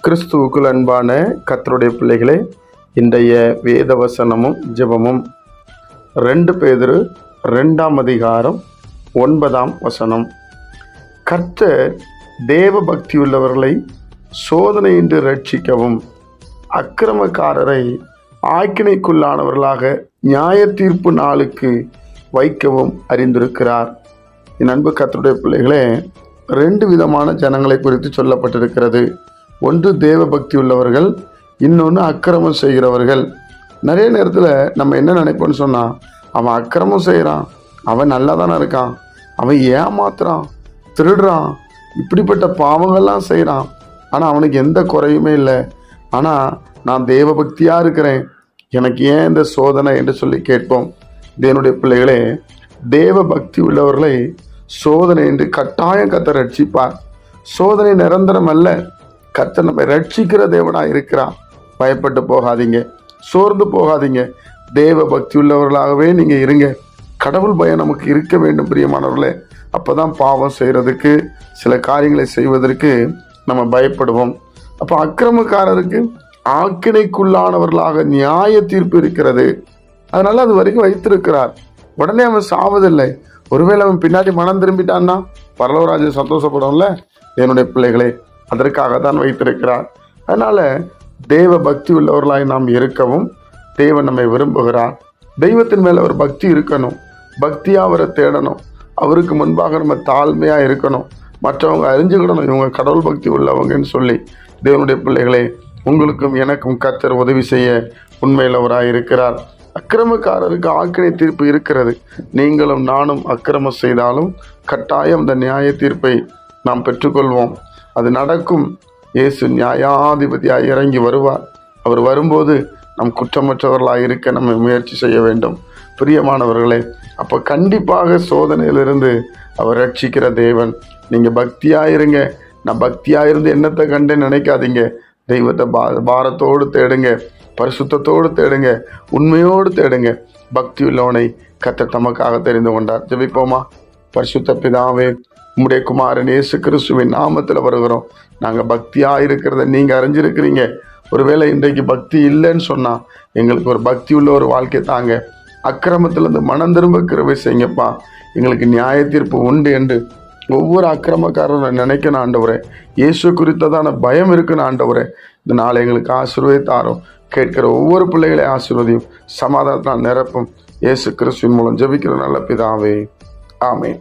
கிறிஸ்துவுக்குள் அன்பான கர்த்தருடைய பிள்ளைகளே, இன்றைய வேத வசனமும் ஜெபமும் 2 பேதுரு 2ஆம் அதிகாரம் 9ஆம் வசனம். கர்த்தர் தேவ பக்தியுள்ளவர்களை சோதனையின்றி ரட்சிக்கவும் அக்கிரமக்காரரை ஆக்கினைக்குள்ளானவர்களாக நியாய தீர்ப்பு நாளுக்கு வைக்கவும் அறிந்திருக்கிறார். என் அன்பு கர்த்தருடைய பிள்ளைகளே, 2 விதமான ஜனங்களை குறித்து சொல்லப்பட்டிருக்கிறது. ஒன்று தேவ பக்தி உள்ளவர்கள், இன்னொன்று அக்கிரமம் செய்கிறவர்கள். நிறைய நேரத்தில் நம்ம என்ன நினைப்போம்னு சொன்னால், அவன் அக்கிரமம் செய்கிறான், அவன் நல்லா தானே இருக்கான், அவன் ஏமாத்துறான், திருடுறான், இப்படிப்பட்ட பாவங்கள்லாம் செய்கிறான், ஆனால் அவனுக்கு எந்த குறையுமே இல்லை. ஆனால் நான் தேவ பக்தியாக இருக்கிறேன், எனக்கு ஏன் இந்த சோதனை என்று சொல்லி கேட்போம். தேவனுடைய பிள்ளைகளே, தேவ பக்தி உள்ளவர்களை சோதனை என்று கட்டாயம் கர்த்தர் ரட்சிப்பார். சோதனை நிரந்தரம் அல்ல. கர்த்தர் நம்மை ரட்சிக்கிற தேவனாக இருக்கிறார். பயப்பட்டு போகாதீங்க, சோர்ந்து போகாதீங்க. தேவ பக்தி உள்ளவர்களாகவே நீங்கள் இருங்க. கடவுள் பயம் நமக்கு இருக்க வேண்டும் பிரியமானவர்களே. அப்போ தான் பாவம் செய்கிறதுக்கு, சில காரியங்களை செய்வதற்கு நம்ம பயப்படுவோம். அப்போ அக்கிரமக்காரருக்கு ஆக்கினைக்குள்ளானவர்களாக நியாய தீர்ப்பு இருக்கிறது. அதனால அது வரைக்கும் வைத்திருக்கிறார். உடனே அவன் சாவதில்லை. ஒருவேளை அவன் பின்னாடி மனம் திரும்பிட்டான்னா பரலோகராஜ்யம் சந்தோஷப்படும்ல. என்னுடைய பிள்ளைகளே, அதற்காக தான் வைத்திருக்கிறார். அதனால தேவ பக்தி உள்ளவர்களாய் நாம் இருக்கவும் தேவன் நம்மை விரும்புகிறார். தெய்வத்தின் மேல ஒரு பக்தி இருக்கணும், பக்தியா அவரை தேடணும். அவருக்கு முன்பாக நம்ம தாழ்மையா இருக்கணும். மற்றவங்க அறிஞ்சுக்கிடணும் இவங்க கடவுள் பக்தி உள்ளவங்கன்னு சொல்லி. தேவனுடைய பிள்ளைகளே, உங்களுக்கும் எனக்கும் கர்த்தர் உதவி செய்ய உண்மையுள்ளவராய் இருக்கிறார். அக்கிரமக்காரருக்கு ஆக்கினை தீர்ப்பு இருக்கிறது. நீங்களும் நானும் அக்கிரமம் செய்தாலும் கட்டாயம் இந்த நியாய தீர்ப்பை நாம் பெற்றுக்கொள்வோம். அது நடக்கும். இயேசு நியாயாதிபதியாக இறங்கி வருவார். அவர் வரும்போது நம் குற்றமற்றவர்களாக இருக்க நம்ம முயற்சி செய்ய வேண்டும். பிரியமானவர்களே, அப்போ கண்டிப்பாக சோதனையிலிருந்து அவர் ரட்சிக்கிற தேவன். நீங்கள் பக்தியாக இருங்க. நான் பக்தியாக இருந்து என்னத்தை கண்டேன்னு நினைக்காதீங்க. தெய்வத்தை பாரத்தோடு தேடுங்க, பரிசுத்தத்தோடு தேடுங்க, உண்மையோடு தேடுங்க. பக்தி உள்ளவனை கர்த்தர் தமக்காக தெரிந்து கொண்டார். ஜெபிப்போமா. பரிசுத்த பிதாவே, உம்முடைய குமாரன் இயேசு கிறிஸ்துவின் நாமத்தில் வருகிறோம். நாங்கள் பக்தியாக இருக்கிறத நீங்கள் அறிஞ்சிருக்கிறீங்க. ஒருவேளை இன்றைக்கு பக்தி இல்லைன்னு சொன்னால் எங்களுக்கு ஒரு பக்தி உள்ள ஒரு வாழ்க்கை தாங்க. அக்கிரமத்திலிருந்து மனம் திரும்ப கிருபை செய்யுங்கப்பா. எங்களுக்கு நியாய தீர்ப்பு உண்டு என்று ஒவ்வொரு அக்கிரமக்காரரும் நினைக்கணும் ஆண்டவரே. இயேசு குறித்ததான பயம் இருக்குன்னு ஆண்டவரே. இந்த நாளை எங்களுக்கு ஆசீர்வதித்தாரும். கேட்கிற ஒவ்வொரு பிள்ளைகளையும் ஆசீர்வதியும், சமாதானத்தினால் நிரப்பும். இயேசு கிறிஸ்துவின் மூலம் ஜெபிக்கிற நல்ல பிதாவே, ஆமென்.